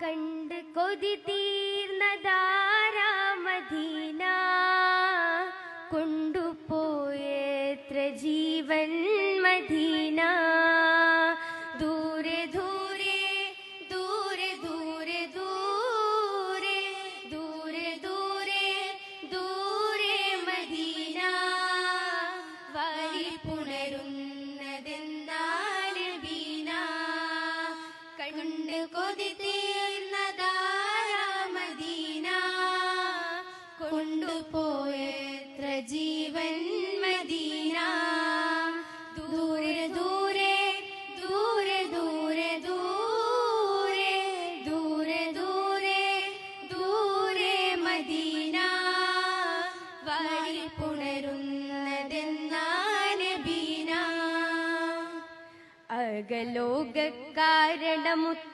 കണ്ട് കൊതി തീർന്നതാരാ മദീന, കൊണ്ടുപോയെത്ര ജീവൻ മദീന. ദൂരെ ദൂരെ ദൂരെ ദൂരെ ദൂരെ ദൂരെ ദൂരെ ദൂരെ മദീന. വഴി പുണരുന്നതെന്നാൽ ബീന, കണ്ട് കൊതി തീർന്നതാരാ മദീന, കൊണ്ടുപോയെത്ര ജീവൻ മദീന. ദൂരെ ദൂരെ ദൂരെ ദൂരെ ദൂരെ ദൂരെ ദൂരെ ദൂരെ മദീന. വഴി പുണരുന്നതെന്നാൽ ബീന. അകലോക കാരണമുത്ത